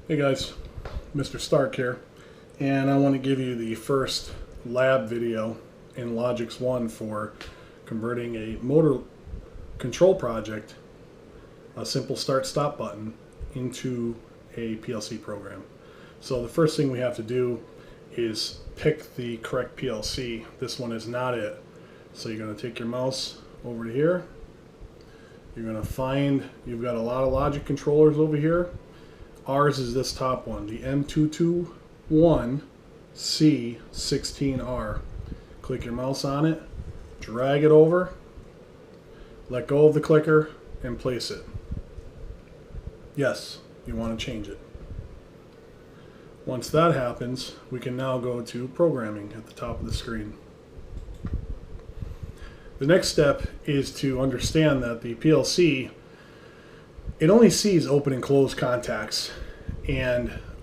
Hey guys, Mr. Stark here, and I want to give you the first lab video in Logix 1 for converting a motor control project, a simple start-stop button, into a PLC program. So the first thing we have to do is pick the correct PLC. This one is not it. So you're going to take your mouse over to here. You're going to find, you've got a lot of logic controllers over here. Ours is this top one, the M221C16R. Click your mouse on it, drag it over, let go of the clicker, and place it. Yes, you want to change it. Once that happens, we can now go to programming at the top of the screen. The next step is to understand that the PLC, it only sees open and closed contacts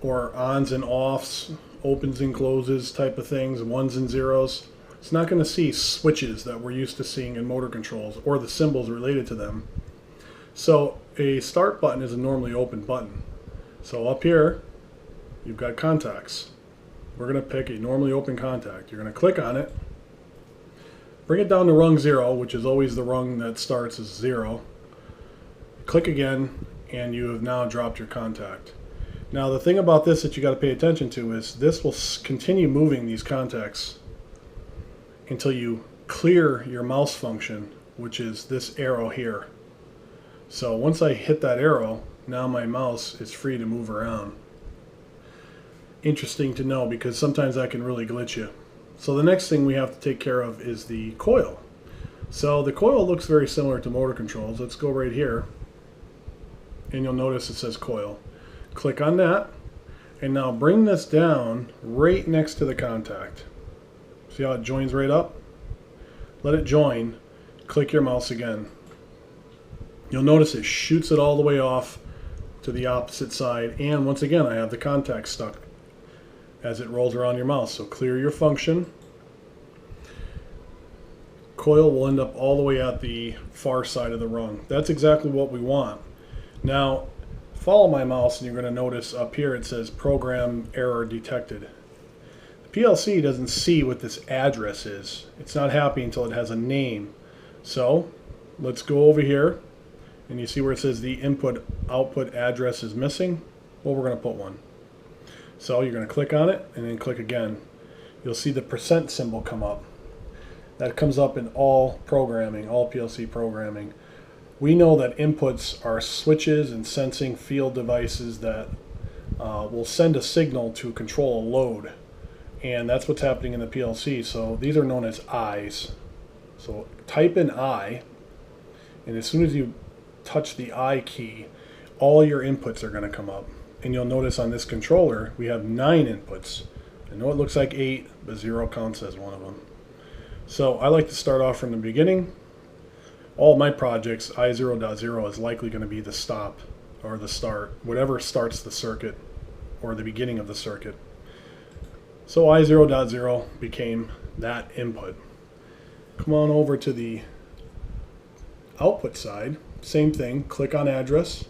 or ons and offs, opens and closes type of things, ones and zeros. It's not going to see switches that we're used to seeing in motor controls or the symbols related to them. So a start button is a normally open button. So up here, you've got contacts. We're going to pick a normally open contact. You're going to click on it, bring it down to rung 0, which is always the rung that starts as 0. Click again, and you have now dropped your contact. Now the thing about this that you got to pay attention to is this will continue moving these contacts until you clear your mouse function, which is this arrow here. So once I hit that arrow, now my mouse is free to move around. Interesting to know because sometimes that can really glitch you. So the next thing we have to take care of is the coil. So the coil looks very similar to motor controls. Let's go right here. And you'll notice it says coil. Click on that, and now bring this down right next to the contact. See how it joins right up? Let it join. Click your mouse again. You'll notice it shoots it all the way off to the opposite side, and once again I have the contact stuck as it rolls around your mouse. So clear your function. Coil will end up all the way at the far side of the rung. That's exactly what we want. Now, follow my mouse and you're going to notice up here it says program error detected. The PLC doesn't see what this address is. It's not happy until it has a name. So, let's go over here and you see where it says the input output address is missing. Well, we're going to put one. So you're going to click on it and then click again. You'll see the % symbol come up. That comes up in all programming, all PLC programming. We know that inputs are switches and sensing field devices that will send a signal to control a load. And that's what's happening in the PLC. So these are known as I's. So type in I, and as soon as you touch the I key, all your inputs are going to come up. And you'll notice on this controller, we have 9 inputs. I know it looks like 8, but 0 counts as one of them. So I like to start off from the beginning. All my projects, I0.0 is likely going to be the stop or the start, whatever starts the circuit or the beginning of the circuit. So I0.0 became that input. Come on over to the output side. Same thing, click on address,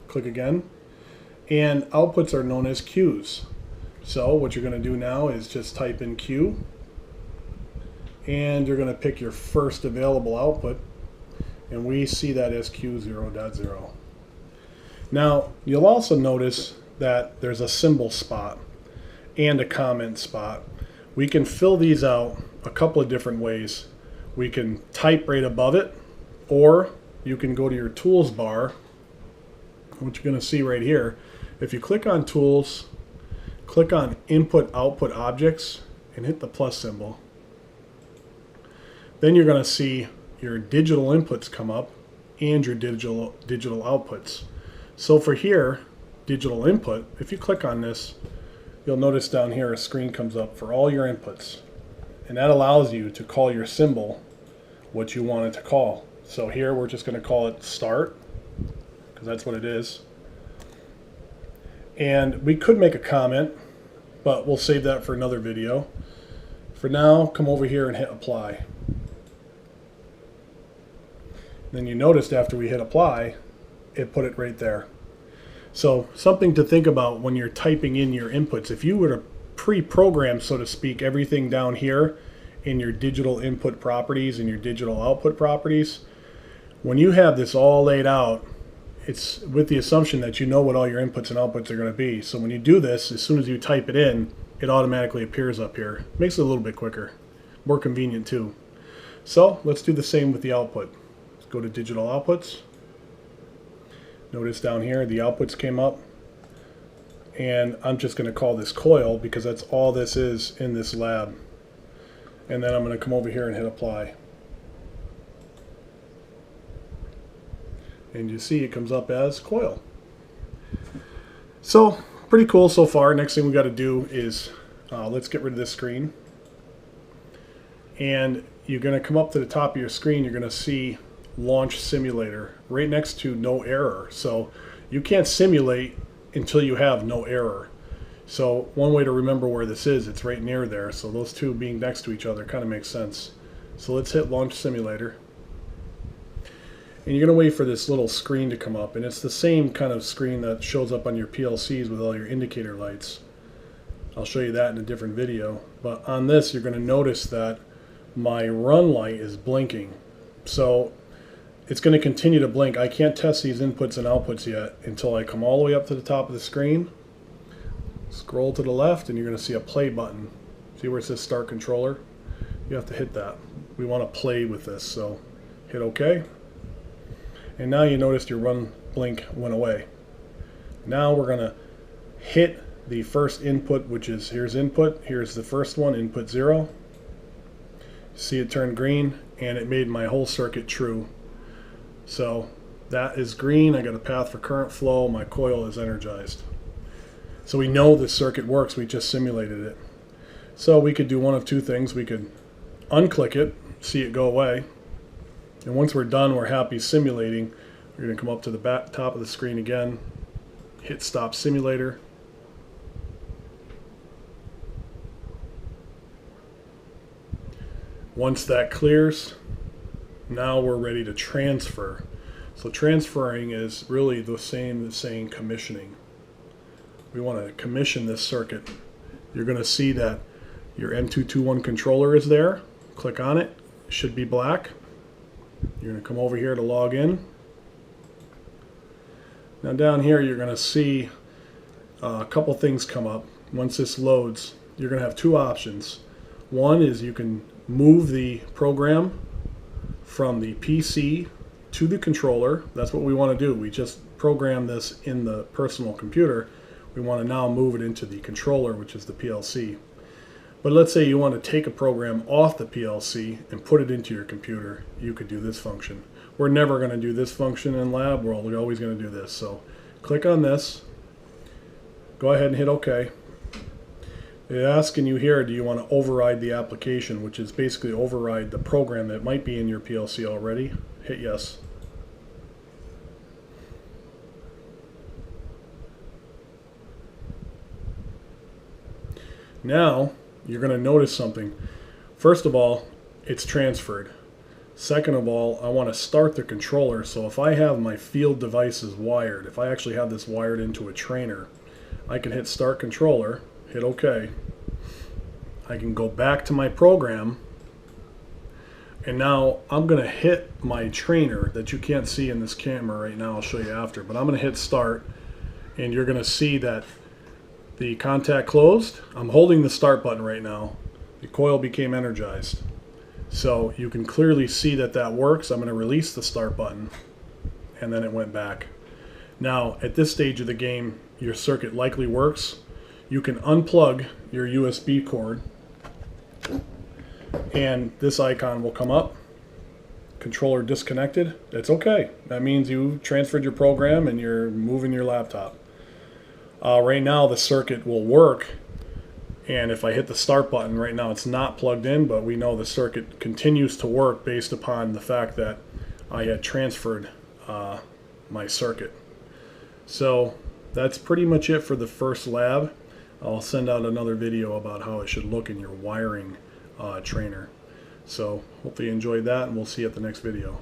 click again, and outputs are known as Q's. So what you're going to do now is just type in Q, and you're going to pick your first available output. And we see that as Q0.0. Now, you'll also notice that there's a symbol spot and a comment spot. We can fill these out a couple of different ways. We can type right above it, or you can go to your tools bar, which you're going to see right here. If you click on tools, click on input output objects, and hit the plus symbol. Then you're going to see your digital inputs come up and your digital outputs. So for here, digital input, if you click on this, you'll notice down here a screen comes up for all your inputs. And that allows you to call your symbol what you want it to call. So here we're just going to call it start, because that's what it is. And we could make a comment, but we'll save that for another video. For now, come over here and hit apply. Then you noticed after we hit apply, it put it right there. So something to think about when you're typing in your inputs. If you were to pre-program, so to speak, everything down here in your digital input properties and your digital output properties, when you have this all laid out, it's with the assumption that you know what all your inputs and outputs are going to be. So when you do this, as soon as you type it in, it automatically appears up here. Makes it a little bit quicker, more convenient too. So let's do the same with the output. Let's go to digital outputs. Notice down here the outputs came up, and I'm just going to call this coil because that's all this is in this lab. And then I'm going to come over here and hit apply. And you see it comes up as coil. So pretty cool so far. Next thing we got to do is let's get rid of this screen. And you're going to come up to the top of your screen. You're going to see Launch Simulator right next to no error. So you can't simulate until you have no error. So one way to remember where this is, it's right near there. So those two being next to each other kind of makes sense. So let's hit Launch Simulator. And you're going to wait for this little screen to come up. And it's the same kind of screen that shows up on your PLCs with all your indicator lights. I'll show you that in a different video. But on this, you're going to notice that my run light is blinking. So it's going to continue to blink. I can't test these inputs and outputs yet until I come all the way up to the top of the screen. Scroll to the left and you're going to see a play button. See where it says Start Controller? You have to hit that. We want to play with this, so hit OK. And now you notice your run blink went away. Now we're going to hit the first input, which is, here's input, here's the first one, input 0. See it turn green, and it made my whole circuit true. So that is green, I got a path for current flow, my coil is energized. So we know the circuit works, we just simulated it. So we could do one of two things. We could unclick it, see it go away. And once we're done, we're happy simulating, we're going to come up to the top of the screen again, hit Stop Simulator. Once that clears, now we're ready to transfer. So transferring is really the same as saying commissioning. We want to commission this circuit. You're going to see that your M221 controller is there. Click on it. It should be black. You're going to come over here to log in. Now down here you're going to see a couple things come up. Once this loads, you're going to have two options. One is you can move the program from the PC to the controller. That's what we want to do. We just programmed this in the personal computer. We want to now move it into the controller, which is the PLC. But let's say you want to take a program off the PLC and put it into your computer. You could do this function. We're never going to do this function in lab world. We're always going to do this. So click on this. Go ahead and hit OK. It's asking you here, do you want to override the application, which is basically override the program that might be in your PLC already. Hit yes. Now you're going to notice something. First of all, it's transferred. Second of all, I want to start the controller. So if I have my field devices wired, if I actually have this wired into a trainer, I can hit Start Controller, hit OK. I can go back to my program, and now I'm going to hit my trainer that you can't see in this camera right now. I'll show you after, but I'm going to hit Start, and you're going to see that the contact closed. I'm holding the start button right now. The coil became energized. So you can clearly see that that works. I'm going to release the start button, and then it went back. Now, at this stage of the game, your circuit likely works. You can unplug your USB cord, and this icon will come up. Controller disconnected. That's okay. That means you transferred your program and you're moving your laptop. Right now the circuit will work, and if I hit the start button right now, it's not plugged in, but we know the circuit continues to work based upon the fact that I had transferred my circuit. So that's pretty much it for the first lab. I'll send out another video about how it should look in your wiring trainer. So hopefully you enjoyed that, and we'll see you at the next video.